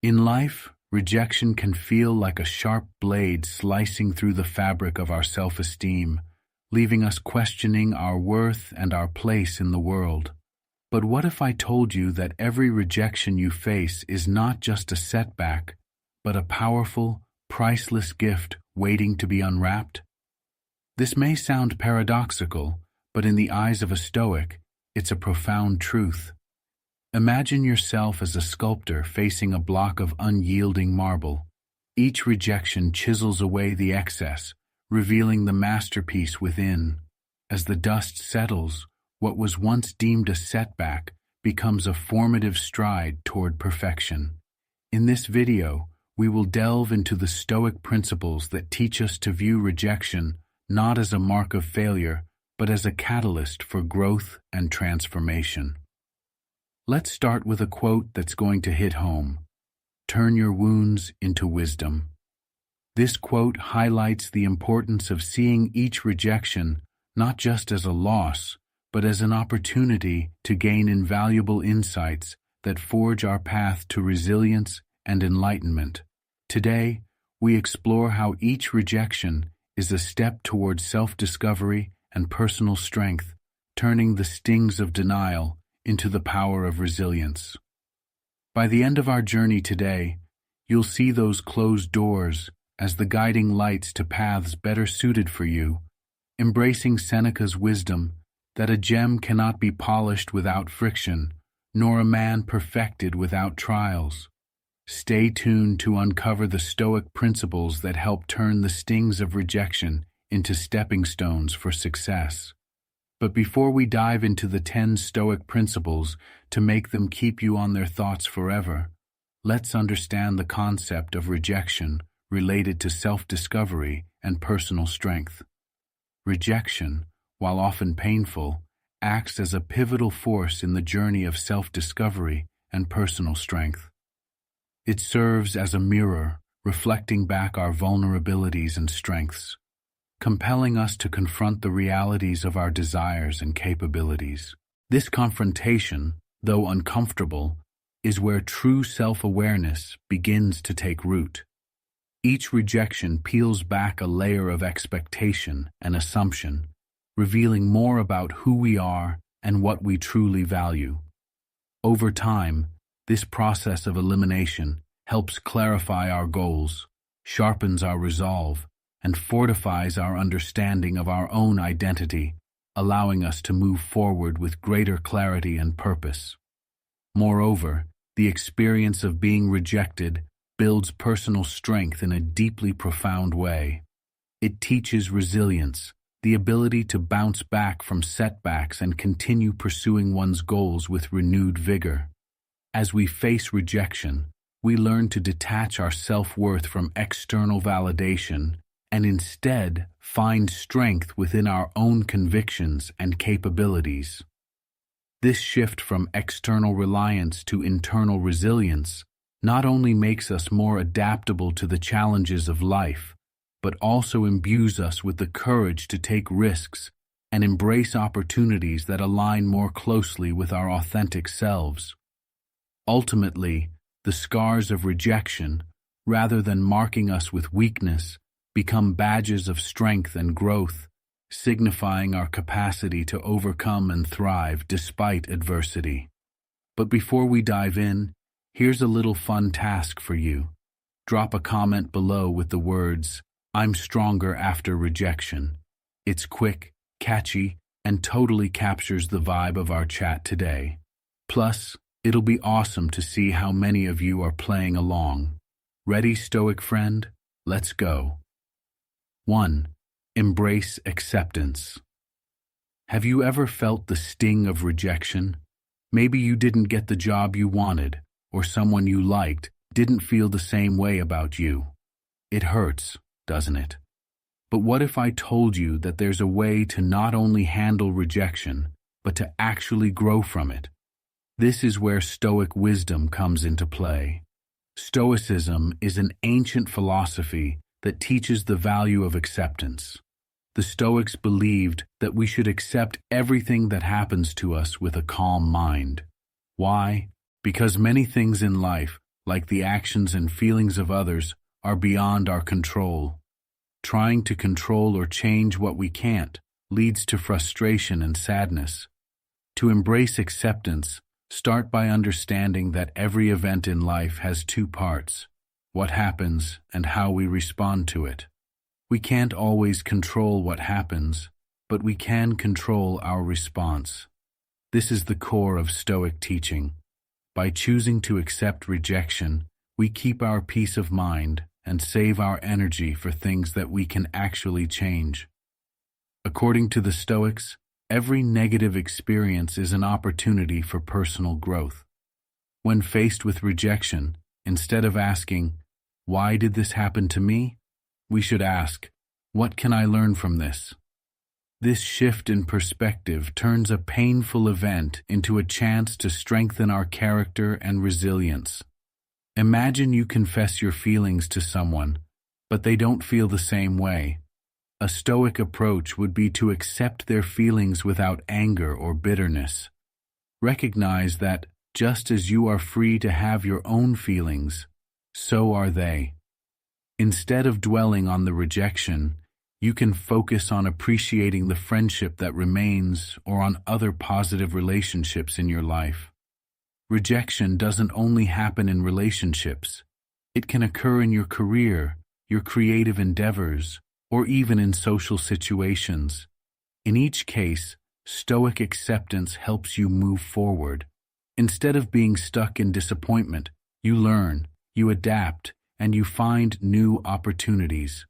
In life, rejection can feel like a sharp blade slicing through the fabric of our self-esteem, leaving us questioning our worth and our place in the world. But what if I told you that every rejection you face is not just a setback, but a powerful, priceless gift waiting to be unwrapped? This may sound paradoxical, but in the eyes of a Stoic, it's a profound truth. Imagine yourself as a sculptor facing a block of unyielding marble. Each rejection chisels away the excess, revealing the masterpiece within. As the dust settles, what was once deemed a setback becomes a formative stride toward perfection. In this video, we will delve into the Stoic principles that teach us to view rejection not as a mark of failure, but as a catalyst for growth and transformation. Let's start with a quote that's going to hit home. Turn your wounds into wisdom. This quote highlights the importance of seeing each rejection not just as a loss, but as an opportunity to gain invaluable insights that forge our path to resilience and enlightenment. Today, we explore how each rejection is a step towards self-discovery and personal strength, turning the stings of denial into the power of resilience. By the end of our journey today, you'll see those closed doors as the guiding lights to paths better suited for you, embracing Seneca's wisdom that a gem cannot be polished without friction, nor a man perfected without trials. Stay tuned to uncover the Stoic principles that help turn the stings of rejection into stepping stones for success. But before we dive into the 10 Stoic principles to make them keep you on their thoughts forever, let's understand the concept of rejection related to self-discovery and personal strength. Rejection, while often painful, acts as a pivotal force in the journey of self-discovery and personal strength. It serves as a mirror, reflecting back our vulnerabilities and strengths, compelling us to confront the realities of our desires and capabilities. This confrontation, though uncomfortable, is where true self-awareness begins to take root. Each rejection peels back a layer of expectation and assumption, revealing more about who we are and what we truly value. Over time, this process of elimination helps clarify our goals, sharpens our resolve, and fortifies our understanding of our own identity, allowing us to move forward with greater clarity and purpose. Moreover, the experience of being rejected builds personal strength in a deeply profound way. It teaches resilience, the ability to bounce back from setbacks and continue pursuing one's goals with renewed vigor. As we face rejection, we learn to detach our self-worth from external validation and instead find strength within our own convictions and capabilities. This shift from external reliance to internal resilience not only makes us more adaptable to the challenges of life, but also imbues us with the courage to take risks and embrace opportunities that align more closely with our authentic selves. Ultimately, the scars of rejection, rather than marking us with weakness, become badges of strength and growth, signifying our capacity to overcome and thrive despite adversity. But before we dive in, here's a little fun task for you. Drop a comment below with the words, "I'm stronger after rejection." It's quick, catchy, and totally captures the vibe of our chat today. Plus, it'll be awesome to see how many of you are playing along. Ready, Stoic friend? Let's go. 1. Embrace acceptance. Have you ever felt the sting of rejection? Maybe you didn't get the job you wanted, or someone you liked didn't feel the same way about you. It hurts, doesn't it? But what if I told you that there's a way to not only handle rejection, but to actually grow from it? This is where Stoic wisdom comes into play. Stoicism is an ancient philosophy that teaches the value of acceptance. The Stoics believed that we should accept everything that happens to us with a calm mind. Why? Because many things in life, like the actions and feelings of others, are beyond our control. Trying to control or change what we can't leads to frustration and sadness. To embrace acceptance, start by understanding that every event in life has two parts: what happens and how we respond to it. We can't always control what happens, but we can control our response. This is the core of Stoic teaching. By choosing to accept rejection, we keep our peace of mind and save our energy for things that we can actually change. According to the Stoics, every negative experience is an opportunity for personal growth. When faced with rejection, instead of asking, "Why did this happen to me?" we should ask, "What can I learn from this?" This shift in perspective turns a painful event into a chance to strengthen our character and resilience. Imagine you confess your feelings to someone, but they don't feel the same way. A Stoic approach would be to accept their feelings without anger or bitterness. Recognize that just as you are free to have your own feelings, so are they. Instead of dwelling on the rejection, you can focus on appreciating the friendship that remains or on other positive relationships in your life. Rejection doesn't only happen in relationships. It can occur in your career, your creative endeavors, or even in social situations. In each case, Stoic acceptance helps you move forward. Instead of being stuck in disappointment, you learn, you adapt, and you find new opportunities.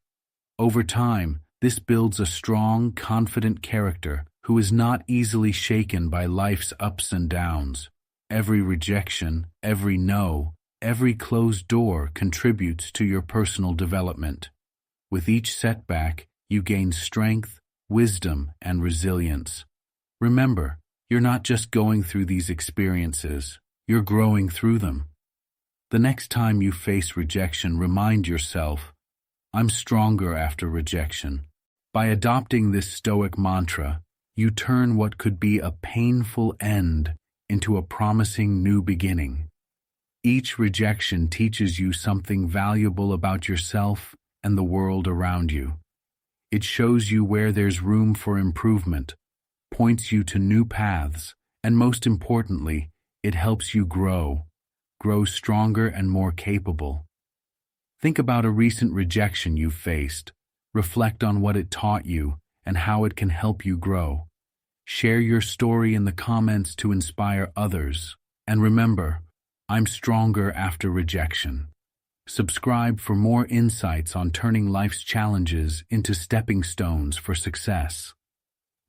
Over time, this builds a strong, confident character who is not easily shaken by life's ups and downs. Every rejection, every no, every closed door contributes to your personal development. With each setback, you gain strength, wisdom, and resilience. Remember, you're not just going through these experiences, you're growing through them. The next time you face rejection, remind yourself, "I'm stronger after rejection." By adopting this Stoic mantra, you turn what could be a painful end into a promising new beginning. Each rejection teaches you something valuable about yourself and the world around you. It shows you where there's room for improvement, points you to new paths, and most importantly, it helps you grow stronger and more capable. Think about a recent rejection you've faced. Reflect on what it taught you and how it can help you grow. Share your story in the comments to inspire others. And remember, I'm stronger after rejection. Subscribe for more insights on turning life's challenges into stepping stones for success.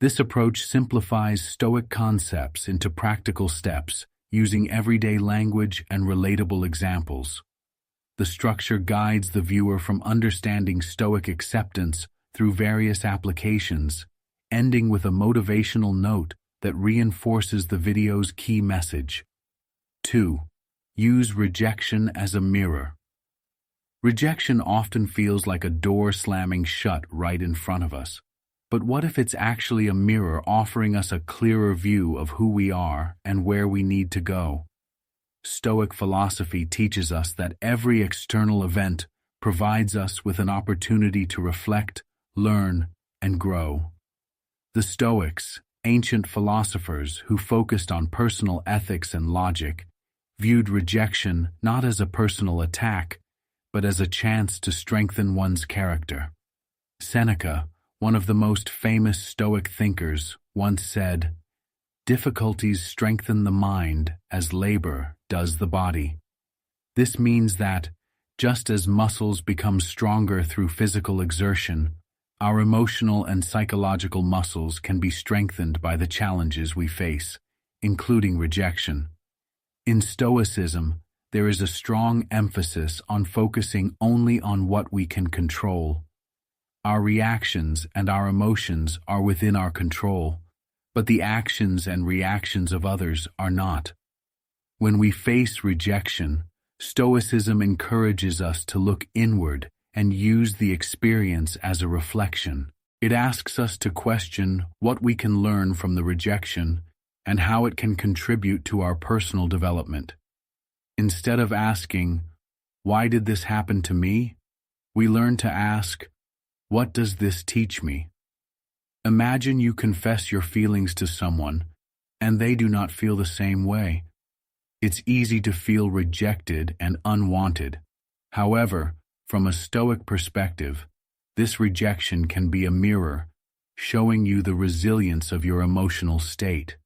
This approach simplifies Stoic concepts into practical steps, using everyday language and relatable examples. The structure guides the viewer from understanding Stoic acceptance through various applications, ending with a motivational note that reinforces the video's key message. 2. Use rejection as a mirror. Rejection often feels like a door slamming shut right in front of us. But what if it's actually a mirror offering us a clearer view of who we are and where we need to go? Stoic philosophy teaches us that every external event provides us with an opportunity to reflect, learn, and grow. The Stoics, ancient philosophers who focused on personal ethics and logic, viewed rejection not as a personal attack, but as a chance to strengthen one's character. Seneca, one of the most famous Stoic thinkers, once said, "Difficulties strengthen the mind as labor does the body." This means that, just as muscles become stronger through physical exertion, our emotional and psychological muscles can be strengthened by the challenges we face, including rejection. In Stoicism, there is a strong emphasis on focusing only on what we can control. Our reactions and our emotions are within our control, but the actions and reactions of others are not. When we face rejection, Stoicism encourages us to look inward and use the experience as a reflection. It asks us to question what we can learn from the rejection and how it can contribute to our personal development. Instead of asking, Why did this happen to me? We learn to ask, what does this teach me? Imagine you confess your feelings to someone, and they do not feel the same way. It's easy to feel rejected and unwanted. However, from a Stoic perspective, this rejection can be a mirror, showing you the resilience of your emotional state.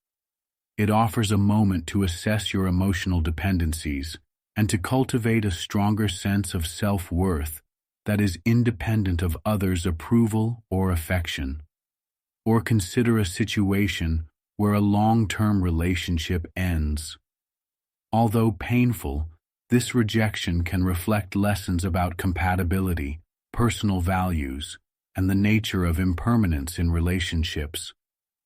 It offers a moment to assess your emotional dependencies and to cultivate a stronger sense of self-worth that is independent of others' approval or affection. Or consider a situation where a long-term relationship ends. Although painful, this rejection can reflect lessons about compatibility, personal values, and the nature of impermanence in relationships.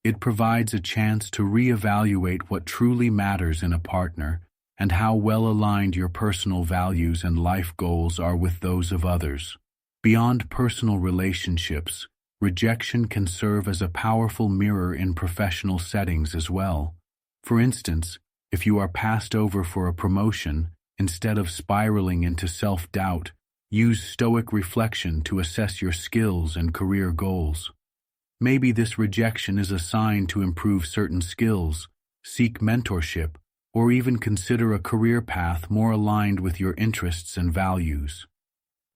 It provides a chance to reevaluate what truly matters in a partner and how well aligned your personal values and life goals are with those of others. Beyond personal relationships, rejection can serve as a powerful mirror in professional settings as well. For instance, if you are passed over for a promotion, instead of spiraling into self-doubt, use Stoic reflection to assess your skills and career goals. Maybe this rejection is a sign to improve certain skills, seek mentorship, or even consider a career path more aligned with your interests and values.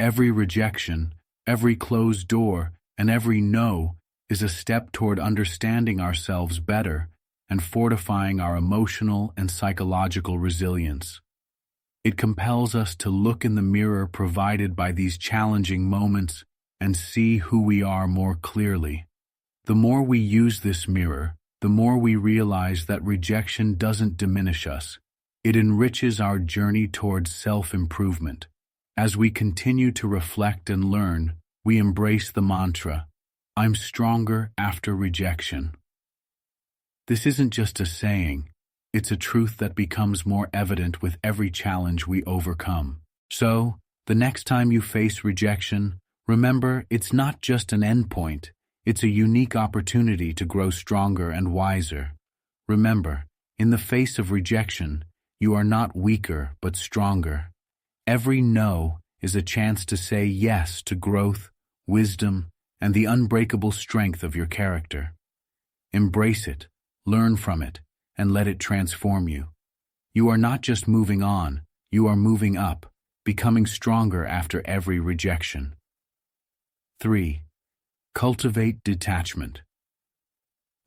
Every rejection, every closed door, and every no is a step toward understanding ourselves better and fortifying our emotional and psychological resilience. It compels us to look in the mirror provided by these challenging moments and see who we are more clearly. The more we use this mirror, the more we realize that rejection doesn't diminish us. It enriches our journey towards self-improvement. As we continue to reflect and learn, we embrace the mantra, "I'm stronger after rejection." This isn't just a saying, it's a truth that becomes more evident with every challenge we overcome. So, the next time you face rejection, remember it's not just an endpoint, it's a unique opportunity to grow stronger and wiser. Remember, in the face of rejection, you are not weaker but stronger. Every no is a chance to say yes to growth, wisdom, and the unbreakable strength of your character. Embrace it, learn from it, and let it transform you. You are not just moving on, you are moving up, becoming stronger after every rejection. 3. Cultivate detachment.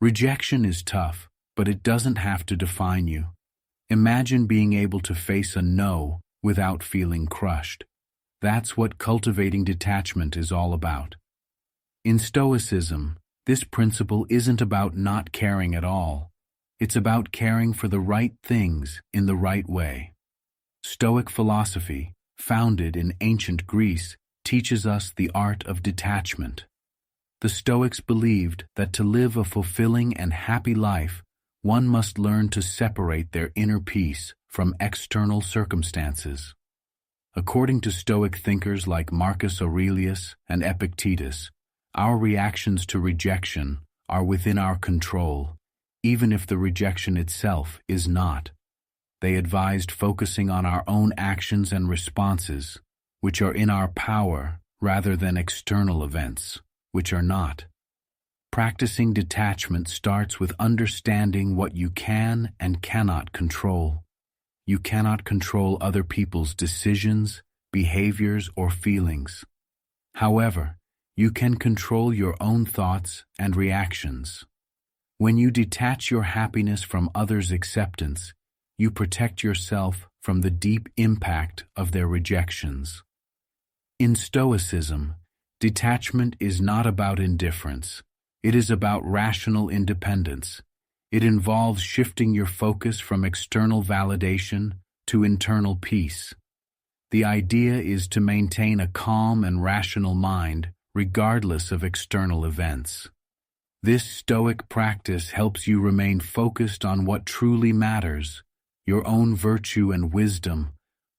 Rejection is tough, but it doesn't have to define you. Imagine being able to face a no without feeling crushed. That's what cultivating detachment is all about. In Stoicism, this principle isn't about not caring at all. It's about caring for the right things in the right way. Stoic philosophy, founded in ancient Greece, teaches us the art of detachment. The Stoics believed that to live a fulfilling and happy life, one must learn to separate their inner peace from external circumstances. According to Stoic thinkers like Marcus Aurelius and Epictetus, our reactions to rejection are within our control, even if the rejection itself is not. They advised focusing on our own actions and responses, which are in our power, rather than external events, which are not. Practicing detachment starts with understanding what you can and cannot control. You cannot control other people's decisions, behaviors, or feelings. However, you can control your own thoughts and reactions. When you detach your happiness from others' acceptance, you protect yourself from the deep impact of their rejections. In Stoicism, detachment is not about indifference. It is about rational independence. It involves shifting your focus from external validation to internal peace. The idea is to maintain a calm and rational mind regardless of external events. This Stoic practice helps you remain focused on what truly matters, your own virtue and wisdom,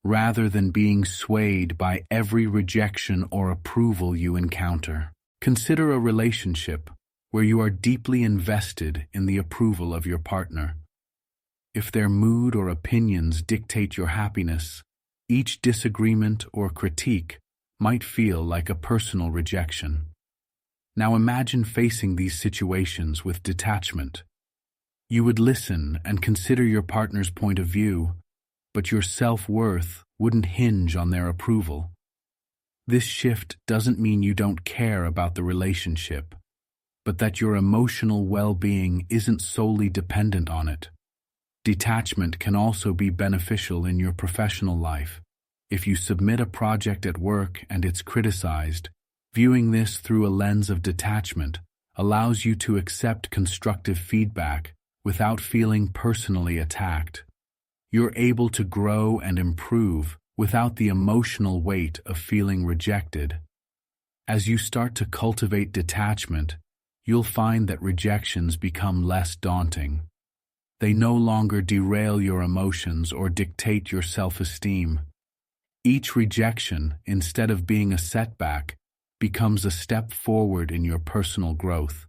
rather than being swayed by every rejection or approval you encounter. Consider a relationship where you are deeply invested in the approval of your partner. If their mood or opinions dictate your happiness, Each disagreement or critique might feel like a personal rejection. Now imagine facing these situations with detachment. You would listen and consider your partner's point of view, but your self-worth wouldn't hinge on their approval. This shift doesn't mean you don't care about the relationship, but that your emotional well-being isn't solely dependent on it. Detachment can also be beneficial in your professional life. If you submit a project at work and it's criticized, viewing this through a lens of detachment allows you to accept constructive feedback without feeling personally attacked. You're able to grow and improve without the emotional weight of feeling rejected. As you start to cultivate detachment, you'll find that rejections become less daunting. They no longer derail your emotions or dictate your self-esteem. Each rejection, instead of being a setback, becomes a step forward in your personal growth.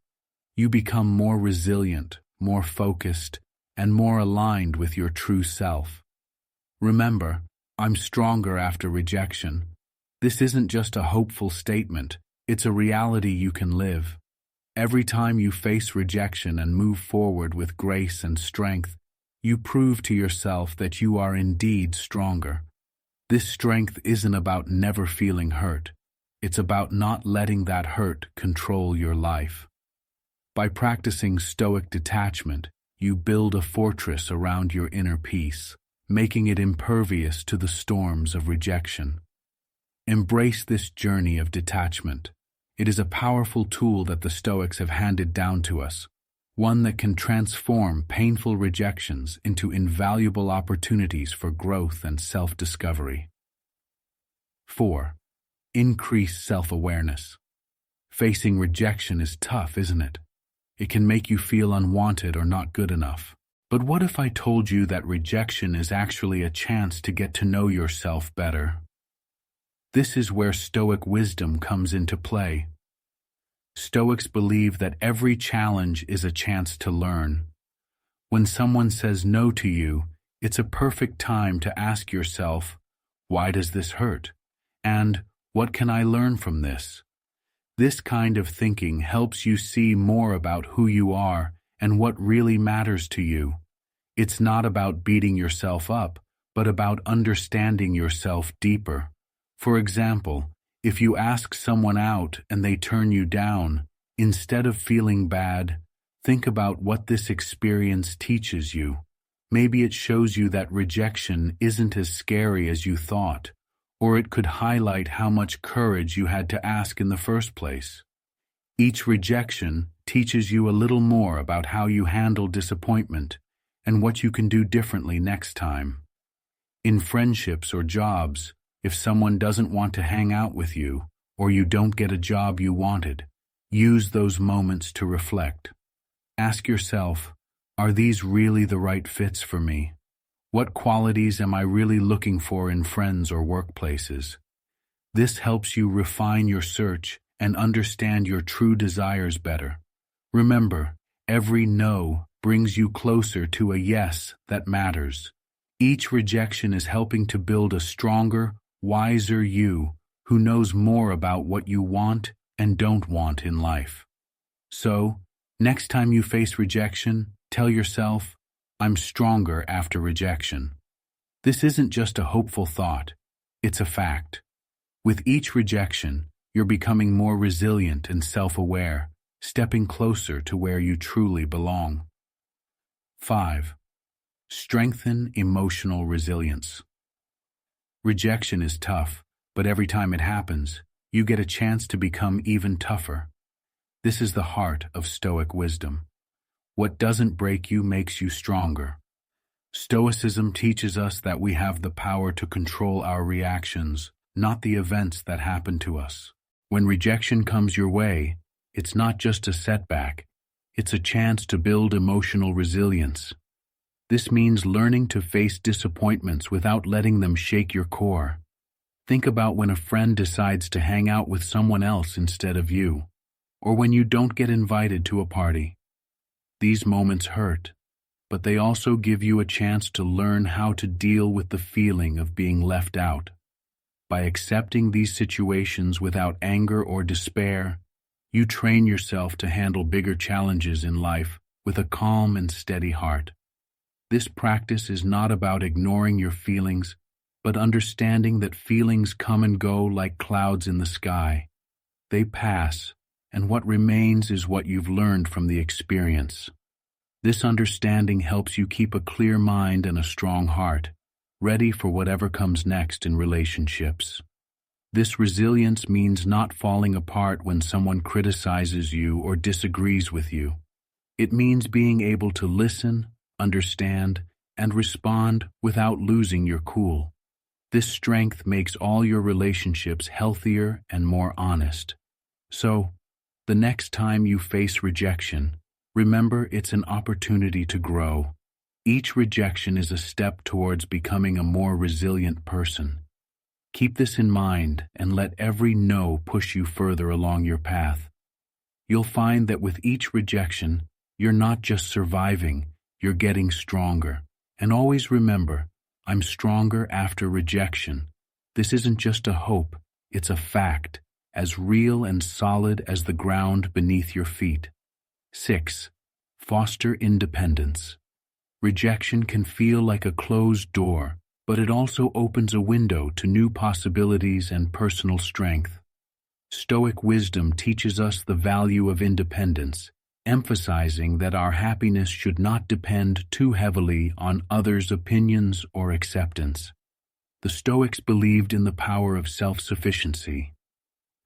You become more resilient, more focused, and more aligned with your true self. Remember, I'm stronger after rejection. This isn't just a hopeful statement, it's a reality you can live. Every time you face rejection and move forward with grace and strength, you prove to yourself that you are indeed stronger. This strength isn't about never feeling hurt. It's about not letting that hurt control your life. By practicing Stoic detachment, you build a fortress around your inner peace, making it impervious to the storms of rejection. Embrace this journey of detachment. It is a powerful tool that the Stoics have handed down to us, one that can transform painful rejections into invaluable opportunities for growth and self-discovery. 4. Increase self-awareness. Facing rejection is tough, isn't it? It can make you feel unwanted or not good enough. But what if I told you that rejection is actually a chance to get to know yourself better? This is where Stoic wisdom comes into play. Stoics believe that every challenge is a chance to learn. When someone says no to you, it's a perfect time to ask yourself, why does this hurt? And what can I learn from this? This kind of thinking helps you see more about who you are and what really matters to you. It's not about beating yourself up, but about understanding yourself deeper. For example, if you ask someone out and they turn you down, instead of feeling bad, think about what this experience teaches you. Maybe it shows you that rejection isn't as scary as you thought, or it could highlight how much courage you had to ask in the first place. Each rejection teaches you a little more about how you handle disappointment and what you can do differently next time. In friendships or jobs, if someone doesn't want to hang out with you, or you don't get a job you wanted, use those moments to reflect. Ask yourself, are these really the right fits for me? What qualities am I really looking for in friends or workplaces? This helps you refine your search and understand your true desires better. Remember, every no brings you closer to a yes that matters. Each rejection is helping to build a stronger, wiser you who knows more about what you want and don't want in life. So, next time you face rejection, tell yourself, I'm stronger after rejection. This isn't just a hopeful thought, it's a fact. With each rejection, you're becoming more resilient and self-aware, stepping closer to where you truly belong. 5. Strengthen emotional resilience. Rejection is tough, but every time it happens, you get a chance to become even tougher. This is the heart of Stoic wisdom. What doesn't break you makes you stronger. Stoicism teaches us that we have the power to control our reactions, not the events that happen to us. When rejection comes your way, it's not just a setback, it's a chance to build emotional resilience. This means learning to face disappointments without letting them shake your core. Think about when a friend decides to hang out with someone else instead of you, or when you don't get invited to a party. These moments hurt, but they also give you a chance to learn how to deal with the feeling of being left out. By accepting these situations without anger or despair, you train yourself to handle bigger challenges in life with a calm and steady heart. This practice is not about ignoring your feelings, but understanding that feelings come and go like clouds in the sky. They pass, and what remains is what you've learned from the experience. This understanding helps you keep a clear mind and a strong heart, ready for whatever comes next in relationships. This resilience means not falling apart when someone criticizes you or disagrees with you. It means being able to listen, understand, and respond without losing your cool. This strength makes all your relationships healthier and more honest. So, the next time you face rejection, remember it's an opportunity to grow. Each rejection is a step towards becoming a more resilient person. Keep this in mind and let every no push you further along your path. You'll find that with each rejection, you're not just surviving, you're getting stronger. And always remember, I'm stronger after rejection. This isn't just a hope, it's a fact, as real and solid as the ground beneath your feet. 6. Foster independence. Rejection can feel like a closed door, but it also opens a window to new possibilities and personal strength. Stoic wisdom teaches us the value of independence, emphasizing that our happiness should not depend too heavily on others' opinions or acceptance. The Stoics believed in the power of self-sufficiency.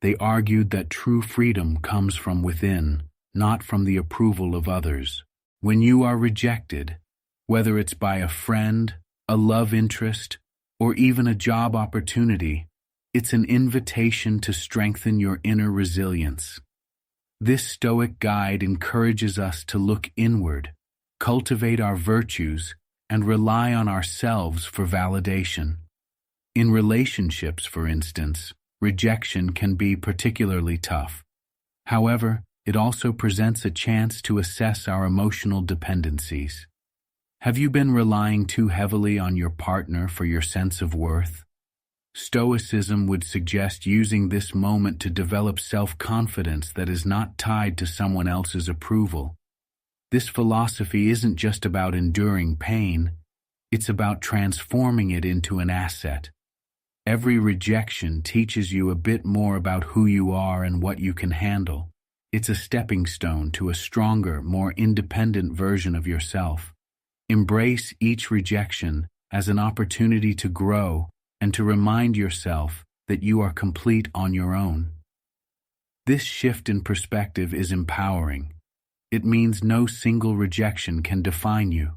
They argued that true freedom comes from within, not from the approval of others. When you are rejected, whether it's by a friend, a love interest, or even a job opportunity, it's an invitation to strengthen your inner resilience. This Stoic guide encourages us to look inward, cultivate our virtues, and rely on ourselves for validation. In relationships, for instance, rejection can be particularly tough. However, it also presents a chance to assess our emotional dependencies. Have you been relying too heavily on your partner for your sense of worth? Stoicism would suggest using this moment to develop self-confidence that is not tied to someone else's approval. This philosophy isn't just about enduring pain, it's about transforming it into an asset. Every rejection teaches you a bit more about who you are and what you can handle. It's a stepping stone to a stronger, more independent version of yourself. Embrace each rejection as an opportunity to grow and to remind yourself that you are complete on your own. This shift in perspective is empowering. It means no single rejection can define you.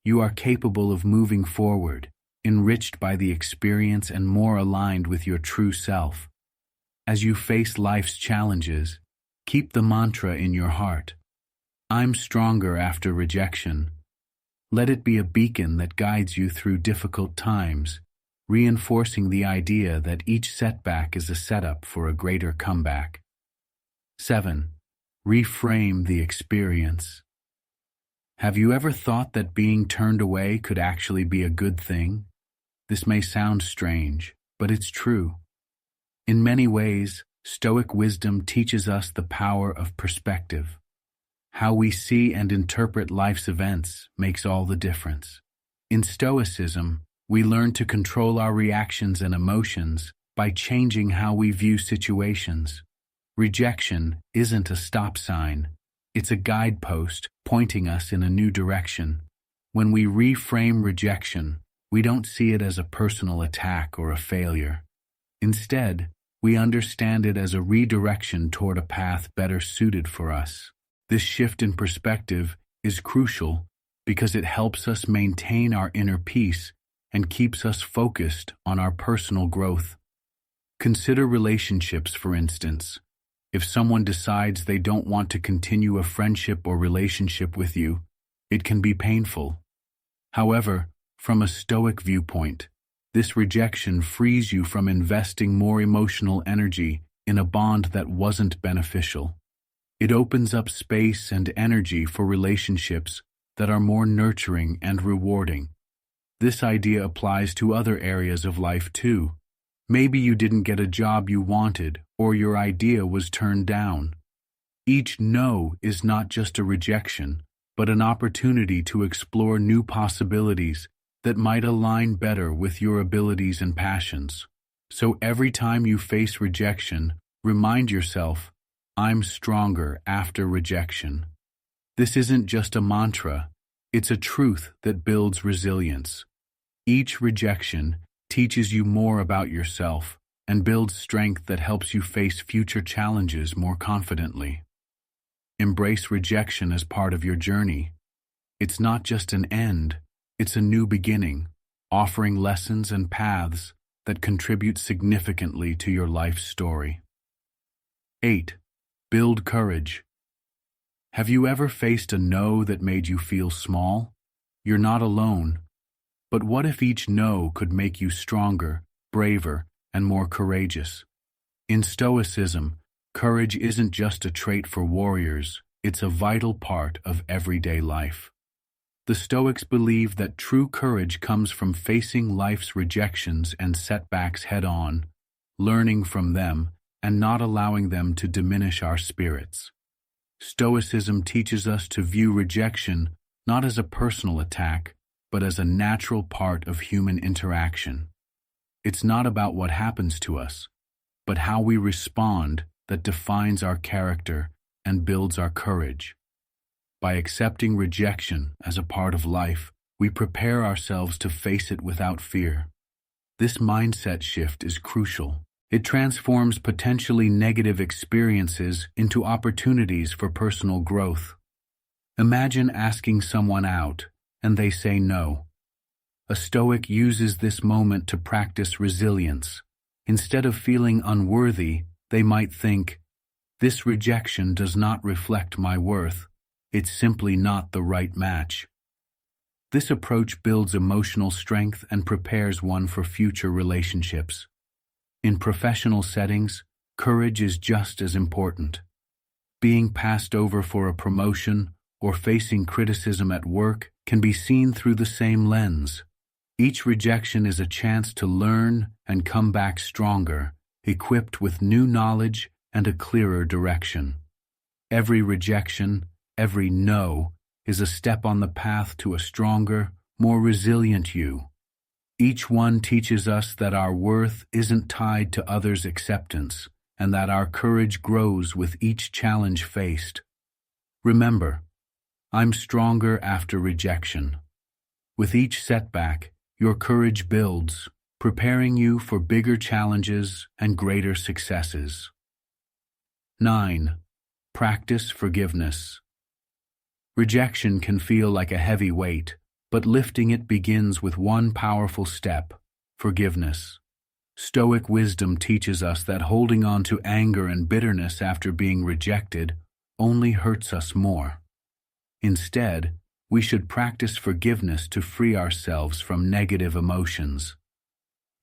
You are capable of moving forward, enriched by the experience and more aligned with your true self. As you face life's challenges, keep the mantra in your heart. I'm stronger after rejection. Let it be a beacon that guides you through difficult times, reinforcing the idea that each setback is a setup for a greater comeback. 7. Reframe the experience. Have you ever thought that being turned away could actually be a good thing? This may sound strange, but it's true. In many ways, Stoic wisdom teaches us the power of perspective. How we see and interpret life's events makes all the difference. In Stoicism, we learn to control our reactions and emotions by changing how we view situations. Rejection isn't a stop sign. It's a guidepost pointing us in a new direction. When we reframe rejection, we don't see it as a personal attack or a failure. Instead, we understand it as a redirection toward a path better suited for us. This shift in perspective is crucial because it helps us maintain our inner peace and keeps us focused on our personal growth. Consider relationships, for instance. If someone decides they don't want to continue a friendship or relationship with you, it can be painful. However, from a Stoic viewpoint, this rejection frees you from investing more emotional energy in a bond that wasn't beneficial. It opens up space and energy for relationships that are more nurturing and rewarding. This idea applies to other areas of life too. Maybe you didn't get a job you wanted, or your idea was turned down. Each no is not just a rejection, but an opportunity to explore new possibilities that might align better with your abilities and passions. So every time you face rejection, remind yourself, I'm stronger after rejection. This isn't just a mantra, it's a truth that builds resilience. Each rejection teaches you more about yourself and builds strength that helps you face future challenges more confidently. Embrace rejection as part of your journey. It's not just an end, it's a new beginning, offering lessons and paths that contribute significantly to your life's story. 8. Build courage. Have you ever faced a no that made you feel small? You're not alone. But what if each no could make you stronger, braver, and more courageous? In Stoicism, courage isn't just a trait for warriors, it's a vital part of everyday life. The Stoics believe that true courage comes from facing life's rejections and setbacks head-on, learning from them, and not allowing them to diminish our spirits. Stoicism teaches us to view rejection not as a personal attack, but as a natural part of human interaction. It's not about what happens to us, but how we respond that defines our character and builds our courage. By accepting rejection as a part of life, we prepare ourselves to face it without fear. This mindset shift is crucial. It transforms potentially negative experiences into opportunities for personal growth. Imagine asking someone out, and they say no. A Stoic uses this moment to practice resilience. Instead of feeling unworthy, they might think, "This rejection does not reflect my worth. It's simply not the right match." This approach builds emotional strength and prepares one for future relationships. In professional settings, courage is just as important. Being passed over for a promotion or facing criticism at work can be seen through the same lens. Each rejection is a chance to learn and come back stronger, equipped with new knowledge and a clearer direction. Every rejection, every no, is a step on the path to a stronger, more resilient you. Each one teaches us that our worth isn't tied to others' acceptance, and that our courage grows with each challenge faced. Remember, I'm stronger after rejection. With each setback, your courage builds, preparing you for bigger challenges and greater successes. 9. Practice forgiveness. Rejection can feel like a heavy weight, but lifting it begins with one powerful step: forgiveness. Stoic wisdom teaches us that holding on to anger and bitterness after being rejected only hurts us more. Instead, we should practice forgiveness to free ourselves from negative emotions.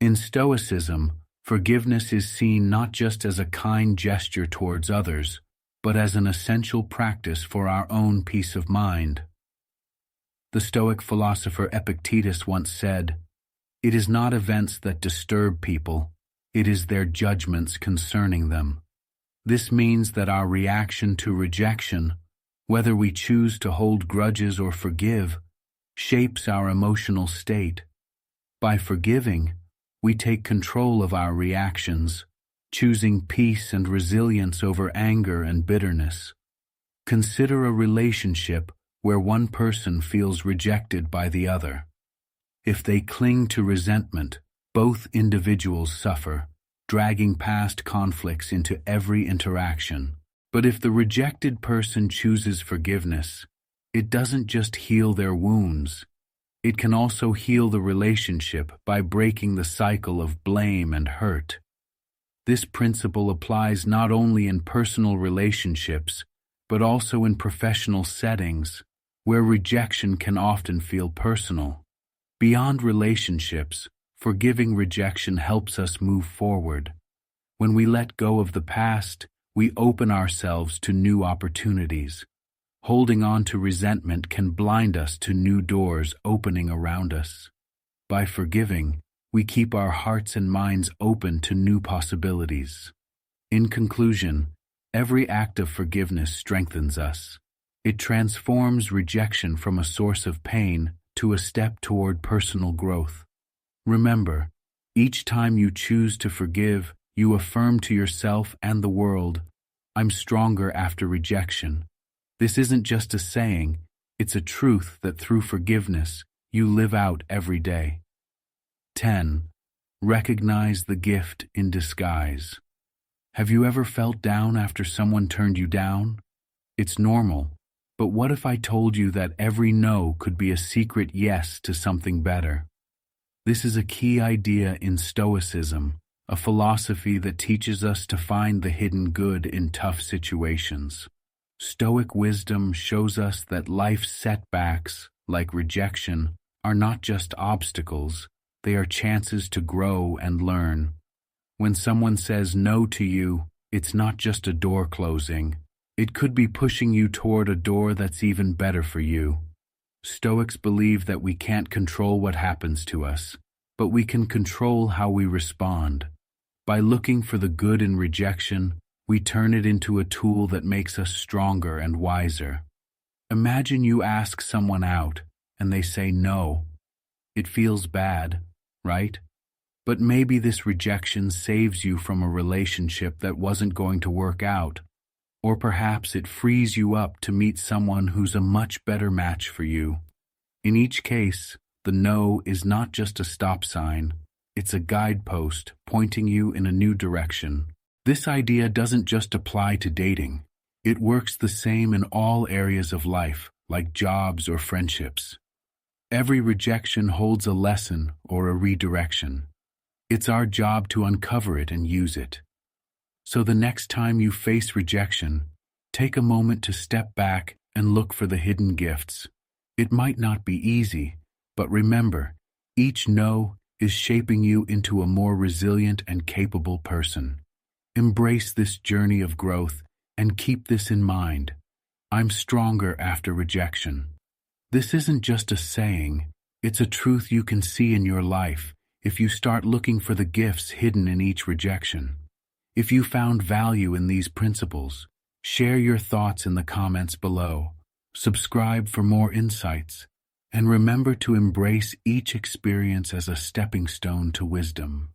In Stoicism, forgiveness is seen not just as a kind gesture towards others, but as an essential practice for our own peace of mind. The Stoic philosopher Epictetus once said, "It is not events that disturb people, it is their judgments concerning them." This means that our reaction to rejection, whether we choose to hold grudges or forgive, shapes our emotional state. By forgiving, we take control of our reactions, choosing peace and resilience over anger and bitterness. Consider a relationship where one person feels rejected by the other. If they cling to resentment, both individuals suffer, dragging past conflicts into every interaction. But if the rejected person chooses forgiveness, it doesn't just heal their wounds. It can also heal the relationship by breaking the cycle of blame and hurt. This principle applies not only in personal relationships, but also in professional settings, where rejection can often feel personal. Beyond relationships, forgiving rejection helps us move forward. When we let go of the past, we open ourselves to new opportunities. Holding on to resentment can blind us to new doors opening around us. By forgiving, we keep our hearts and minds open to new possibilities. In conclusion, every act of forgiveness strengthens us. It transforms rejection from a source of pain to a step toward personal growth. Remember, each time you choose to forgive, you affirm to yourself and the world, "I'm stronger after rejection." This isn't just a saying, it's a truth that through forgiveness, you live out every day. 10. Recognize the gift in disguise. Have you ever felt down after someone turned you down? It's normal, but what if I told you that every no could be a secret yes to something better? This is a key idea in Stoicism, a philosophy that teaches us to find the hidden good in tough situations. Stoic wisdom shows us that life's setbacks, like rejection, are not just obstacles, they are chances to grow and learn. When someone says no to you, it's not just a door closing. It could be pushing you toward a door that's even better for you. Stoics believe that we can't control what happens to us, but we can control how we respond. By looking for the good in rejection, we turn it into a tool that makes us stronger and wiser. Imagine you ask someone out, and they say no. It feels bad, right? But maybe this rejection saves you from a relationship that wasn't going to work out. Or perhaps it frees you up to meet someone who's a much better match for you. In each case, the no is not just a stop sign, it's a guidepost pointing you in a new direction. This idea doesn't just apply to dating. It works the same in all areas of life, like jobs or friendships. Every rejection holds a lesson or a redirection. It's our job to uncover it and use it. So the next time you face rejection, take a moment to step back and look for the hidden gifts. It might not be easy, but remember, each no is shaping you into a more resilient and capable person. Embrace this journey of growth and keep this in mind. I'm stronger after rejection. This isn't just a saying, it's a truth you can see in your life if you start looking for the gifts hidden in each rejection. If you found value in these principles, share your thoughts in the comments below. Subscribe for more insights, and remember to embrace each experience as a stepping stone to wisdom.